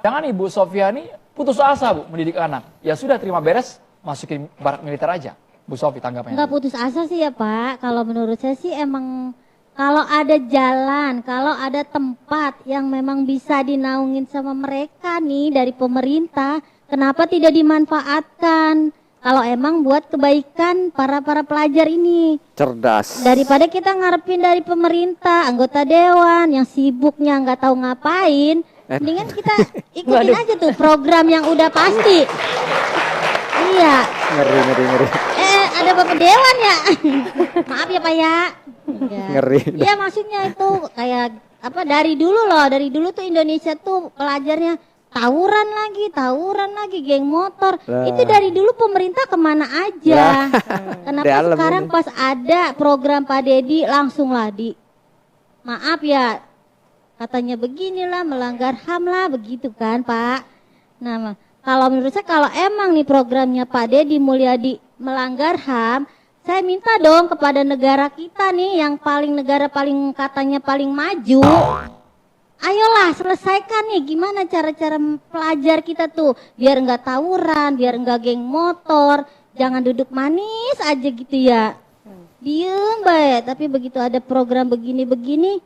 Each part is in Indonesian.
Jangan Ibu Sofia nih putus asa Bu mendidik anak. Ya sudah terima beres, masukin barak militer aja. Bu Sofi tanggapannya. Nggak putus asa sih ya Pak. Kalau menurut saya sih emang kalau ada jalan, kalau ada tempat yang memang bisa dinaungin sama mereka nih dari pemerintah, kenapa tidak dimanfaatkan? Kalau emang buat kebaikan para pelajar ini. Cerdas. Daripada kita ngarepin dari pemerintah, anggota dewan yang sibuknya nggak tahu ngapain, mendingan kita ikutin aja tuh program yang udah pasti. Iya. Ngeri. Ada Bapak Dewan ya. Maaf ya Pak ya. Ngeri. Iya maksudnya itu kayak apa dari dulu tuh Indonesia tuh pelajarnya tawuran lagi, geng motor. Itu dari dulu pemerintah kemana aja. Kenapa sekarang ini. Pas ada program Pak Dedi langsung lah maaf ya, katanya beginilah melanggar HAM lah begitu kan Pak. Nah kalau menurut saya kalau emang nih programnya Pak Dedi Mulyadi melanggar HAM, saya minta dong kepada negara kita nih yang negara paling katanya paling maju. Ayolah selesaikan nih gimana cara-cara pelajar kita tuh biar nggak tawuran, biar nggak geng motor, jangan duduk manis aja gitu ya. Diem baik, tapi begitu ada program begini-begini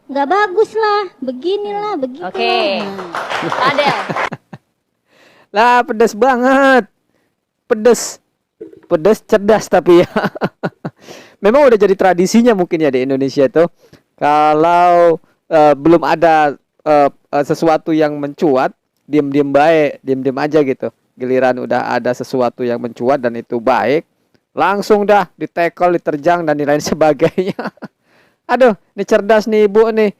nggak bagus lah, beginilah begitu. Oke. Adel. Lah pedas banget. Pedas cerdas tapi ya. Memang udah jadi tradisinya mungkin ya di Indonesia itu. Kalau belum ada sesuatu yang mencuat, diem-diem baik, diem-diem aja gitu. Giliran udah ada sesuatu yang mencuat dan itu baik, langsung dah ditekel, diterjang dan lain sebagainya. Aduh, ini cerdas nih Ibu nih.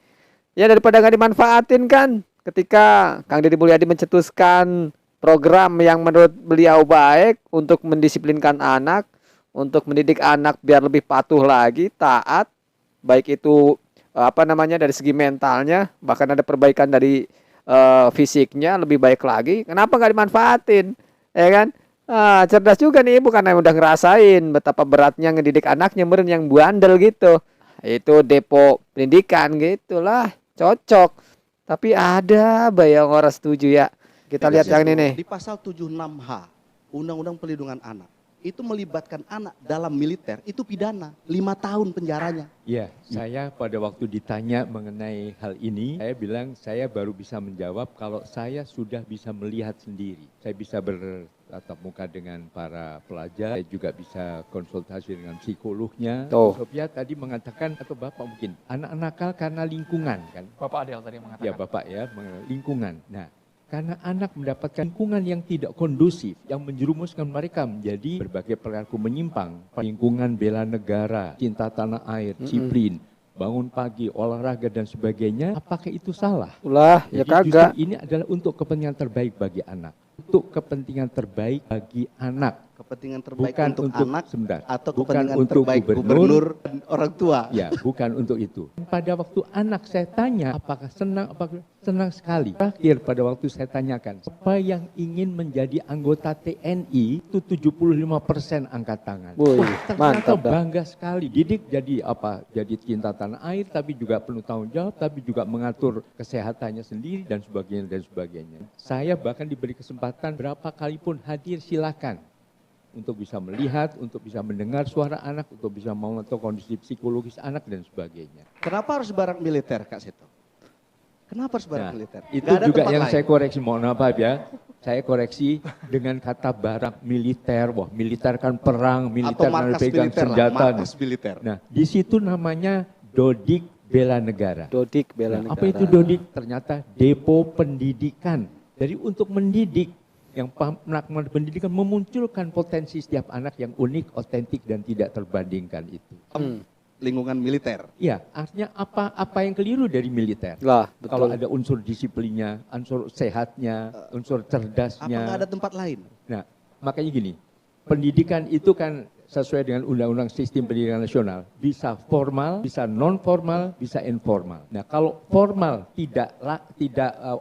Ya daripada nggak dimanfaatin kan. Ketika Kang Deddy Mulyadi mencetuskan program yang menurut beliau baik untuk mendisiplinkan anak, untuk mendidik anak biar lebih patuh lagi, taat, baik itu dari segi mentalnya, bahkan ada perbaikan dari fisiknya lebih baik lagi. Kenapa nggak dimanfaatin, ya kan? Cerdas juga nih Ibu karena udah ngerasain betapa beratnya ngedidik anaknya, meren yang bandel gitu. Itu depo pendidikan gitulah, cocok. Tapi ada bayang orang setuju ya. Kita lihat yang ini nih. Di pasal 76H Undang-Undang Perlindungan Anak itu melibatkan anak dalam militer itu pidana 5 tahun penjaranya. Ya, saya pada waktu ditanya mengenai hal ini, saya bilang saya baru bisa menjawab kalau saya sudah bisa melihat sendiri. Saya bisa bertatap muka dengan para pelajar, saya juga bisa konsultasi dengan psikolognya. Sofia tadi mengatakan, atau Bapak mungkin, anak nakal karena lingkungan kan? Bapak Adel tadi mengatakan. Ya Bapak ya, lingkungan. Nah, karena anak mendapatkan lingkungan yang tidak kondusif, yang menjerumuskan mereka menjadi berbagai perilaku menyimpang. Lingkungan bela negara, cinta tanah air, disiplin, bangun pagi, olahraga dan sebagainya, apakah itu salah? Ya kagak. Ini adalah untuk kepentingan terbaik bagi anak. Untuk kepentingan terbaik bagi anak. Kepentingan terbaik bukan untuk anak sebentar, atau bukan kepentingan untuk terbaik gubernur dan orang tua. Ya, bukan untuk itu. Pada waktu anak saya tanya apakah senang sekali. Terakhir pada waktu saya tanyakan, siapa yang ingin menjadi anggota TNI itu 75% angkat tangan. Ternyata bangga sekali. Didik jadi apa? Jadi cinta tanah air, tapi juga penuh tanggung jawab, tapi juga mengatur kesehatannya sendiri dan sebagainya. Saya bahkan diberi kesempatan berapa kali pun hadir silakan. Untuk bisa melihat, untuk bisa mendengar suara anak, untuk bisa memantau kondisi psikologis anak dan sebagainya. Kenapa harus barak militer Kak Seto? Kenapa harus barak militer? Itu juga yang saya koreksi, mohon maaf ya. Saya koreksi dengan kata barak militer. Wah, militer kan perang, militer kan pegang senjata. Nah, di situ namanya Dodik Bela Negara. Dodik Bela Negara. Apa itu Dodik? Ternyata depo pendidikan. Jadi untuk mendidik, yang melakukan pendidikan memunculkan potensi setiap anak yang unik, otentik dan tidak terbandingkan itu. Lingkungan militer. Ya, artinya apa yang keliru dari militer? Lah, betul. Kalau ada unsur disiplinnya, unsur sehatnya, unsur cerdasnya. Apakah ada tempat lain? Nah, makanya gini, pendidikan itu kan sesuai dengan Undang-Undang Sistem Pendidikan Nasional, bisa formal, bisa non formal, bisa informal. Nah, kalau formal tidak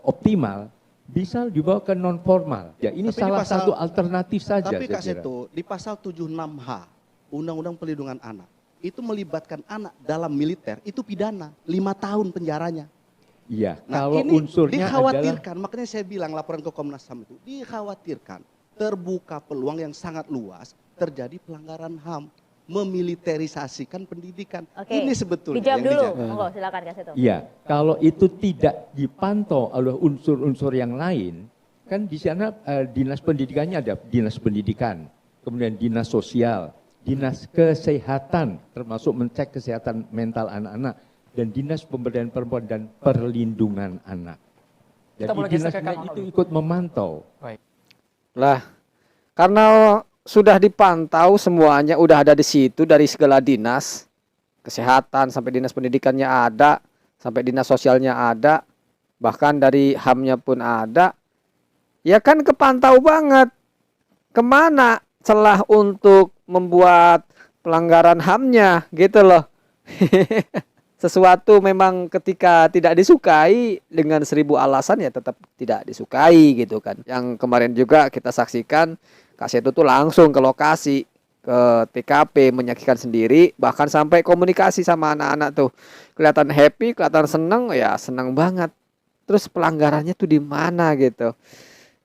optimal, bisa dibawa ke non formal. Ya, ini salah satu alternatif saja. Tapi Kak Seto, di pasal 76H Undang-Undang Perlindungan Anak itu melibatkan anak dalam militer itu pidana 5 tahun penjaranya. Iya, Nah, kalau ini unsurnya dikhawatirkan, makanya saya bilang laporan ke Komnas HAM itu dikhawatirkan terbuka peluang yang sangat luas terjadi pelanggaran HAM, memiliterisasikan pendidikan. Oke. Ini sebetulnya Dijawab yang dulu. dijaga. Monggo silakan Kak Seto. iya, kalau itu tidak dipantau oleh unsur-unsur yang lain, kan di sana dinas pendidikannya ada dinas pendidikan, kemudian dinas sosial, dinas kesehatan, termasuk mencek kesehatan mental anak-anak, dan dinas pemberdayaan perempuan dan perlindungan anak. Kita Jadi boleh geser ke dinas-dinas Kang itu Ono. ikut memantau. Baik. Lah, karena sudah dipantau semuanya, udah ada di situ dari segala dinas, kesehatan sampai dinas pendidikannya ada, sampai dinas sosialnya ada, bahkan dari HAM-nya pun ada. Ya kan kepantau banget. Kemana celah untuk membuat pelanggaran HAM-nya gitu loh. Sesuatu memang ketika tidak disukai dengan 1000 alasan ya tetap tidak disukai gitu kan. Yang kemarin juga kita saksikan Kak Seto tuh langsung ke lokasi, ke TKP menyaksikan sendiri, bahkan sampai komunikasi sama anak-anak tuh. Kelihatan happy, kelihatan seneng, ya seneng banget. Terus pelanggarannya tuh di mana gitu.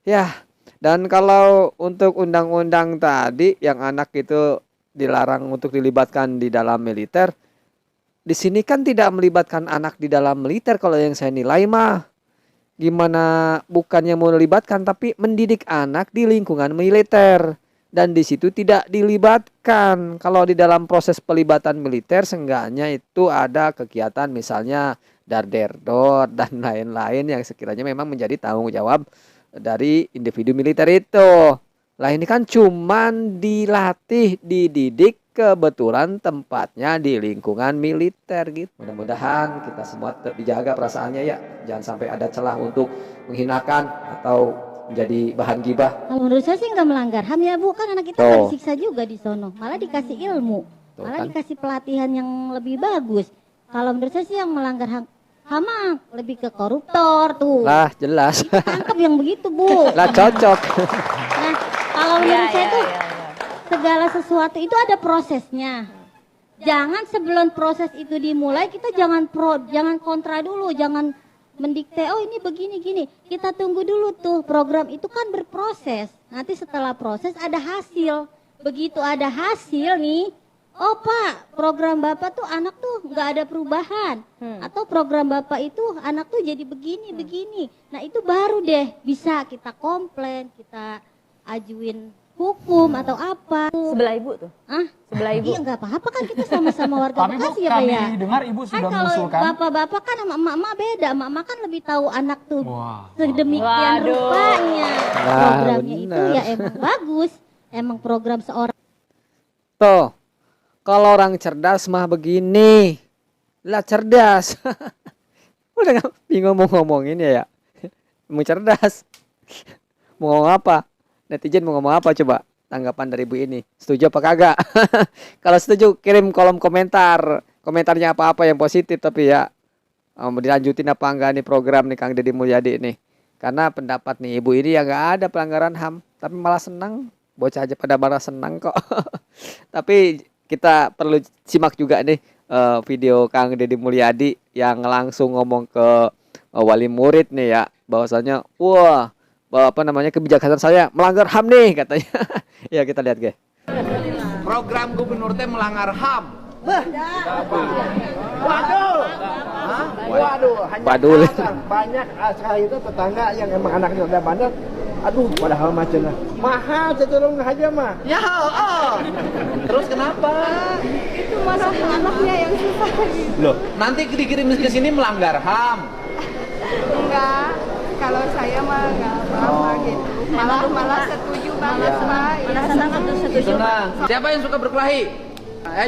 Ya, dan kalau untuk undang-undang tadi yang anak itu dilarang untuk dilibatkan di dalam militer, di sini kan tidak melibatkan anak di dalam militer kalau yang saya nilai mah. Gimana bukannya mau melibatkan tapi mendidik anak di lingkungan militer. Dan di situ tidak dilibatkan. Kalau di dalam proses pelibatan militer seenggaknya itu ada kegiatan misalnya darderdor dan lain-lain yang sekiranya memang menjadi tanggung jawab dari individu militer itu. Lah ini kan cuman dilatih, dididik, kebetulan tempatnya di lingkungan militer gitu. Mudah-mudahan kita semua tetap dijaga perasaannya ya. Jangan sampai ada celah untuk menghinakan atau menjadi bahan gibah. Kalau menurut saya sih nggak melanggar HAM ya Bu, kan anak kita Tuh. nggak disiksa juga di sono, malah dikasih ilmu, Tuh, malah kan. dikasih pelatihan yang lebih bagus. Kalau menurut saya sih yang melanggar HAM mah lebih ke koruptor tuh. Lah jelas. Tangkap yang begitu Bu. Lah cocok. Nah, kalau Iya, menurut saya iya, tuh iya, iya. segala sesuatu itu ada prosesnya. Jangan sebelum proses itu dimulai kita jangan kontra dulu, jangan mendikte oh ini begini gini. Kita tunggu dulu tuh, program itu kan berproses. Nanti setelah proses ada hasil. Begitu ada hasil nih, oh Pak, program Bapak tuh anak tuh nggak ada perubahan. Atau program Bapak itu anak tuh jadi begini begini. Nah, itu baru deh bisa kita komplain, kita ajuin hukum atau apa. Sebelah ibu tuh. Ah, Sebelah ibu. iya nggak apa-apa kan kita sama-sama warga Tapi Bu, Bekasi ya Pak kami ya. dengar Ibu Kan sudah kalau mengusulkan. bapak-bapak kan sama emak-emak beda, emak-emak kan lebih tahu anak tuh Wah. sedemikian Waduh. rupanya. Nah, Programnya itu benar. ya emang bagus, emang program seorang. Tuh, kalau orang cerdas mah begini. Lah cerdas. Udah nggak bingung mau ngomongin ya. Mau cerdas. Mau ngomong apa? Netizen mau ngomong apa coba? Tanggapan dari Bu ini. Setuju apa kagak? Kalau setuju kirim kolom komentar. Komentarnya apa-apa yang positif tapi ya. Mau dilanjutin apa enggak nih program nih Kang Deddy Mulyadi nih. Karena pendapat nih Ibu ini ya nggak ada pelanggaran HAM. Tapi malah senang. Bocah aja pada malah senang kok. Tapi kita perlu simak juga nih video Kang Deddy Mulyadi yang langsung ngomong ke wali murid nih ya. Bahwasanya wah apa namanya kebijaksanaan saya melanggar HAM nih katanya. Ya kita lihat guys. Program gubernur teh melanggar HAM. Waduh, hanya Waduh. banyak sekali itu tetangga yang emang anaknya udah bandel. Aduh, padahal macam mahal seturung aja mah. Ya, terus kenapa? Itu masalah anaknya yang susah gitu. Loh, nanti dikirim ke sini melanggar HAM. Enggak, kalau saya mah enggak apa-apa gitu. Malah setuju banget Pak. Mana senang atau setuju? Senang. Siapa yang suka berkelahi?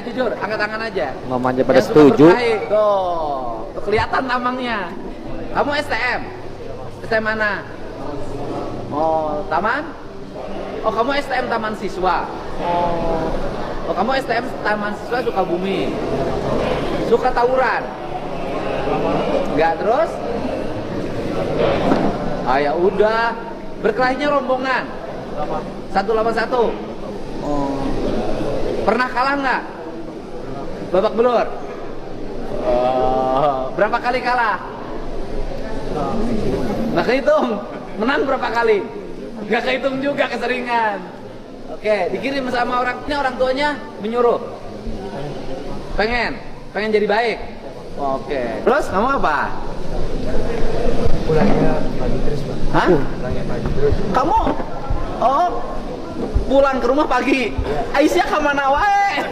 Jujur, angkat tangan aja. Mamanya pada Yang suka setuju. berkelahi, tuh, kelihatan tampangnya. Kamu STM? STM mana? Oh, taman? Oh, kamu STM Taman Siswa. Oh, kamu STM Taman Siswa Sukabumi. Suka tawuran? Enggak terus? Ah ya udah. Berkelahinya rombongan. 181. Oh. Pernah kalah nggak? Babak belur? Oh. Berapa kali kalah? Nggak kehitung. Menang berapa kali? Nggak kehitung juga keseringan. Oke, dikirim sama orang. Ini orang tuanya menyuruh. Pengen jadi baik. Oke. Terus kamu apa? Pulangnya pagi terus, Pak. Hah? Pulangnya pagi terus. Kamu? Oh, pulang ke rumah pagi. Aisyah kemana wae?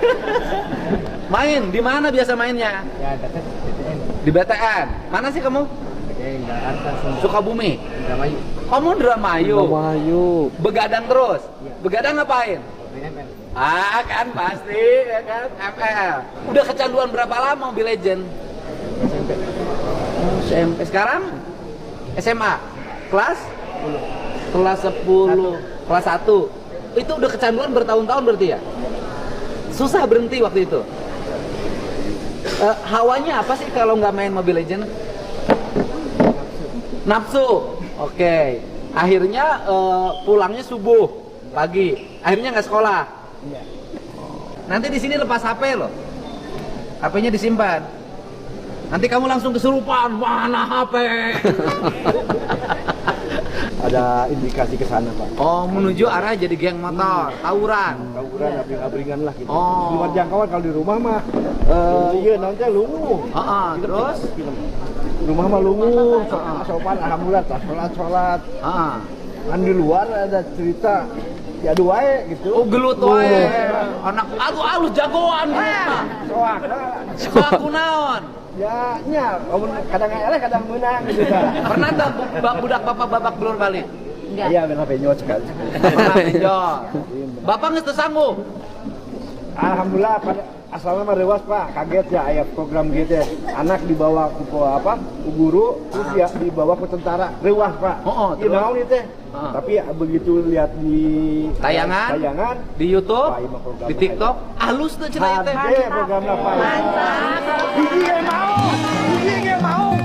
Main, di mana biasa mainnya? Ya, dekat BTN. Di BTN. Mana sih kamu? BTN Jakarta. Sukabumi. Indramayu. Kamu Indramayu. Indramayu. Begadang terus. Iya. Begadang ngapain? Main ML. Ah kan pasti ya kan ML. Udah kecanduan berapa lama Mobile Legend? SMP. SMP. Sekarang SMA. Kelas 10. Kelas 1. Itu udah kecanduan bertahun-tahun berarti ya? Susah berhenti waktu itu. Hawanya apa sih kalau nggak main Mobile Legend? Nafsu. Oke. Akhirnya pulangnya subuh pagi. Akhirnya nggak sekolah. Iya. Nanti di sini lepas HP loh. HP-nya disimpan. Nanti kamu langsung kesurupan. Mana HP? Ada indikasi ke sana, Pak. Oh, menuju arah jadi geng motor, tawuran. Tawuran, abring-abringan lah gitu. Oh. Luar jangkauan kalau di rumah mah iya nanti lungu. Terus? Rumah mah lungu, sopan alhamdulillah, sholat. Kan di luar ada cerita ya wae gitu. Oh, gelut wae. Anak alus jagoan Soak. Soak kunaon? Ya, kadang eleh kadang menang gitu. Pernah tak budak bapak babak belur balik? Enggak. Iya, benar penyot sekali. Pernah pinjol. Bapak nggak sanggup. Alhamdulillah pada asalnya mah rewas, Pak. Kaget ya ayat program gitu ya. Anak dibawa ke guru, terus ya dibawa ke tentara. Rewas, Pak. Iya mau nih teh. Tapi ya, begitu lihat di tayangan di YouTube, di TikTok, halus tuh ceritanya teh. Ada program apa? Gigi nggak mau.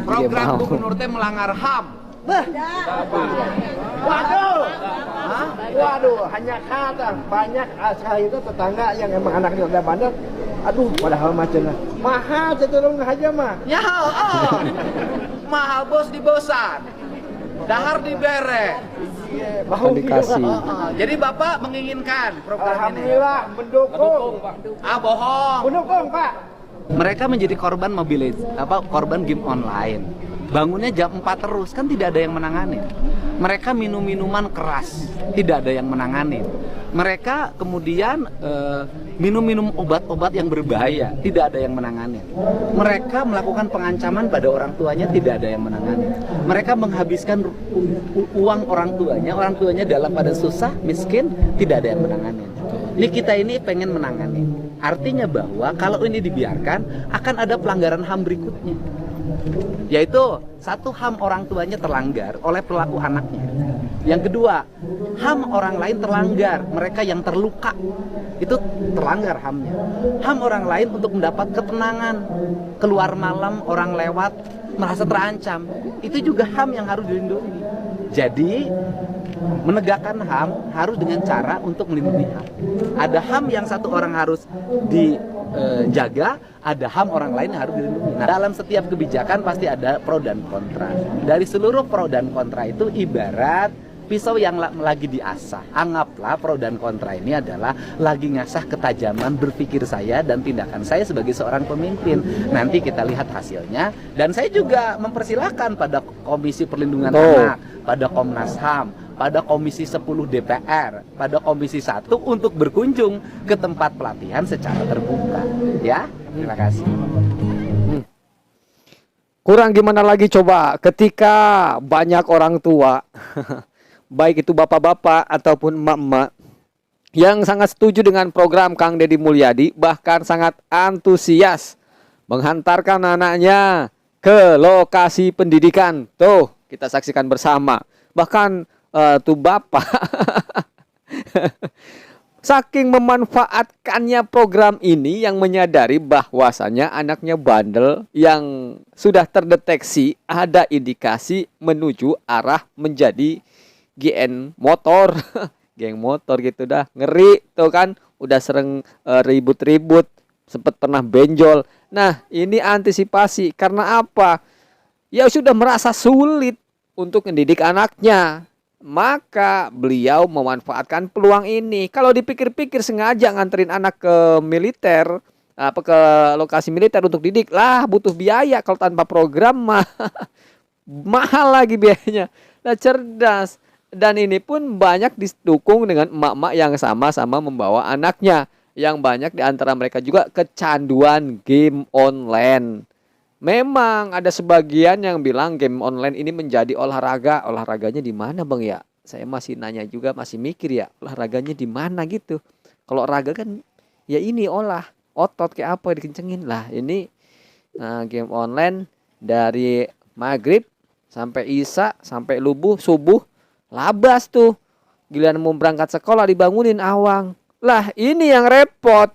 Program gubernur teh melanggar HAM. Waduh, hanya kata banyak asal itu tetangga yang emang anaknya udah bandel. Aduh, padahal macam mahal ceturung aja mah. Ya, mahal bos di bosan. Dahar dibere. Mau dikasih. Jadi Bapak menginginkan program ini. Alhamdulillah mendukung. Bohong. Mendukung, Pak. Mereka menjadi korban korban game online. Bangunnya jam 4 terus, kan tidak ada yang menangani. Mereka minum minuman keras, tidak ada yang menangani. Mereka kemudian minum obat-obat yang berbahaya, tidak ada yang menangani. Mereka melakukan pengancaman pada orang tuanya, tidak ada yang menangani. Mereka menghabiskan uang orang tuanya dalam keadaan susah, miskin, tidak ada yang menangani. Ini kita ini pengen menangani. Artinya bahwa kalau ini dibiarkan akan ada pelanggaran HAM berikutnya. Yaitu satu, HAM orang tuanya terlanggar oleh pelaku anaknya. Yang kedua, HAM orang lain terlanggar, mereka yang terluka itu terlanggar HAM-nya. HAM orang lain untuk mendapat ketenangan, keluar malam orang lewat merasa terancam, itu juga HAM yang harus dilindungi. Jadi menegakkan HAM harus dengan cara untuk melindungi HAM. Ada HAM yang satu orang harus dijaga, ada HAM orang lain yang harus dilindungi. Nah, dalam setiap kebijakan pasti ada pro dan kontra. Dari seluruh pro dan kontra itu ibarat pisau yang lagi diasah. Anggaplah pro dan kontra ini adalah lagi ngasah ketajaman berpikir saya dan tindakan saya sebagai seorang pemimpin. Nanti kita lihat hasilnya. Dan saya juga mempersilahkan pada Komisi Perlindungan Anak, pada Komnas HAM, pada Komisi 10 DPR, pada Komisi 1 untuk berkunjung ke tempat pelatihan secara terbuka. Ya, terima kasih. Kurang gimana lagi coba ketika banyak orang tua baik itu bapak-bapak ataupun emak-emak yang sangat setuju dengan program Kang Deddy Mulyadi, bahkan sangat antusias menghantarkan anaknya ke lokasi pendidikan. Tuh, kita saksikan bersama. Bahkan tuh bapak saking memanfaatkannya program ini yang menyadari bahwasannya anaknya bandel yang sudah terdeteksi ada indikasi menuju arah menjadi GN motor, geng motor gitu dah, ngeri tuh kan, udah sering ribut-ribut, sempet pernah benjol. Nah, ini antisipasi karena apa? ya sudah merasa sulit untuk mendidik anaknya. Maka beliau memanfaatkan peluang ini. Kalau dipikir-pikir sengaja nganterin anak ke militer, ke lokasi militer untuk didik, lah butuh biaya. Kalau tanpa program mah mahal lagi biayanya. Nah, cerdas. Dan ini pun banyak didukung dengan emak-emak yang sama-sama membawa anaknya. Yang banyak di antara mereka juga kecanduan game online. Memang ada sebagian yang bilang game online ini menjadi olahraga. Olahraganya di mana, Bang ya? Saya masih nanya juga, masih mikir ya, olahraganya di mana gitu. Kalau olahraga kan ya ini otot kayak apa dikencengin lah. Ini game online dari maghrib sampai isya sampai subuh labas tuh. Giliran mau berangkat sekolah dibangunin awang. Lah ini yang repot.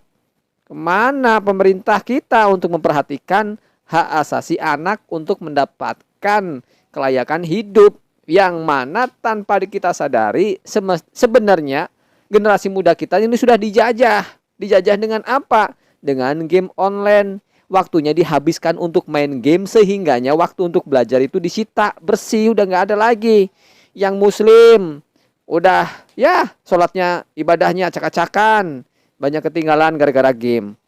Kemana pemerintah kita untuk memperhatikan hak asasi anak untuk mendapatkan kelayakan hidup, yang mana tanpa kita sadari sebenarnya generasi muda kita ini sudah dijajah. Dijajah dengan apa? Dengan game online. Waktunya dihabiskan untuk main game sehingganya waktu untuk belajar itu disita, bersih, udah nggak ada lagi. Yang muslim udah ya sholatnya, ibadahnya acak-acakan, banyak ketinggalan gara-gara game.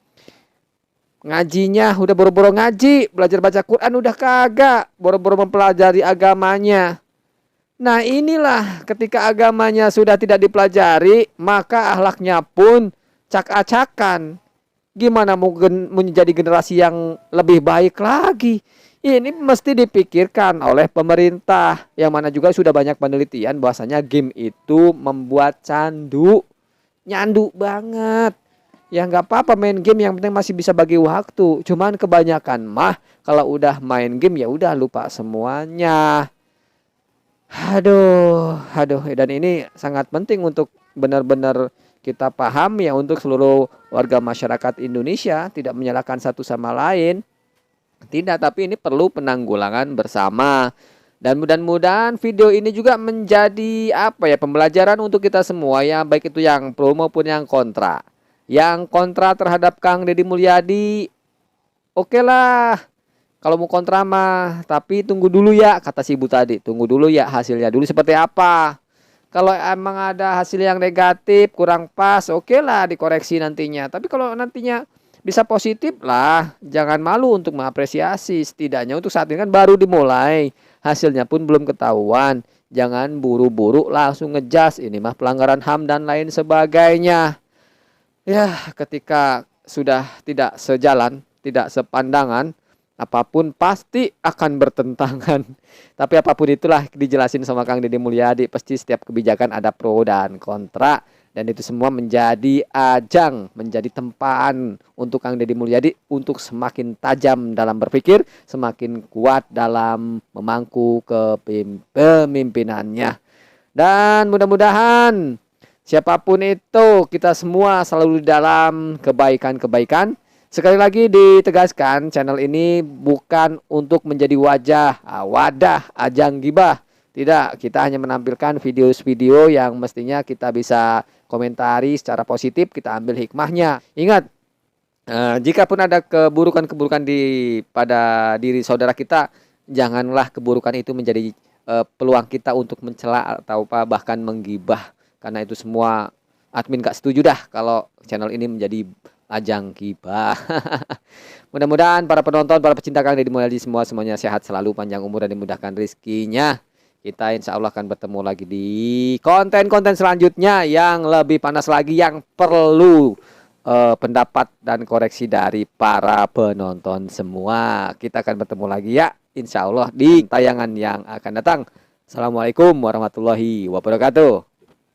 Ngajinya udah boro-boro ngaji, belajar baca Quran udah kagak, boro-boro mempelajari agamanya. Nah inilah ketika agamanya sudah tidak dipelajari, maka akhlaknya pun cak-acakan. Gimana mau menjadi generasi yang lebih baik lagi? Ini mesti dipikirkan oleh pemerintah, yang mana juga sudah banyak penelitian bahwasanya game itu membuat nyandu banget. Ya nggak apa-apa main game, yang penting masih bisa bagi waktu. Cuman kebanyakan mah kalau udah main game ya udah lupa semuanya. Aduh. Dan ini sangat penting untuk benar-benar kita paham ya, untuk seluruh warga masyarakat Indonesia, tidak menyalahkan satu sama lain. Tidak, tapi ini perlu penanggulangan bersama. Dan mudah-mudahan video ini juga menjadi pembelajaran untuk kita semua ya, baik itu yang pro maupun yang kontra. Yang kontra terhadap Kang Deddy Mulyadi, oke lah. Kalau mau kontra mah, tapi tunggu dulu ya, kata si ibu tadi. Tunggu dulu ya hasilnya dulu seperti apa. Kalau emang ada hasil yang negatif, kurang pas, oke lah dikoreksi nantinya. Tapi kalau nantinya bisa positif lah, jangan malu untuk mengapresiasi. Setidaknya untuk saat ini kan baru dimulai, hasilnya pun belum ketahuan. Jangan buru-buru langsung ngejas, ini mah pelanggaran HAM dan lain sebagainya. Ya, ketika sudah tidak sejalan, tidak sepandangan, apapun pasti akan bertentangan. Tapi apapun itulah dijelasin sama Kang Deddy Mulyadi, pasti setiap kebijakan ada pro dan kontra. Dan itu semua menjadi ajang, menjadi tempaan untuk Kang Deddy Mulyadi untuk semakin tajam dalam berpikir, semakin kuat dalam memangku kepemimpinannya. Dan mudah-mudahan siapapun itu, kita semua selalu dalam kebaikan-kebaikan. Sekali lagi ditegaskan, channel ini bukan untuk menjadi wadah ajang gibah. Tidak, kita hanya menampilkan video-video yang mestinya kita bisa komentari secara positif, kita ambil hikmahnya. Ingat, jika pun ada keburukan-keburukan pada diri saudara kita, janganlah keburukan itu menjadi peluang kita untuk mencela atau bahkan menggibah. Karena itu semua admin gak setuju dah kalau channel ini menjadi ajang gibah. Mudah-mudahan para penonton, para pecinta Kang Deddy Mulyadi semuanya sehat selalu, panjang umur dan dimudahkan rezekinya. Kita insya Allah akan bertemu lagi di konten-konten selanjutnya yang lebih panas lagi, yang perlu pendapat dan koreksi dari para penonton semua. Kita akan bertemu lagi ya, insya Allah di tayangan yang akan datang. Assalamualaikum warahmatullahi wabarakatuh.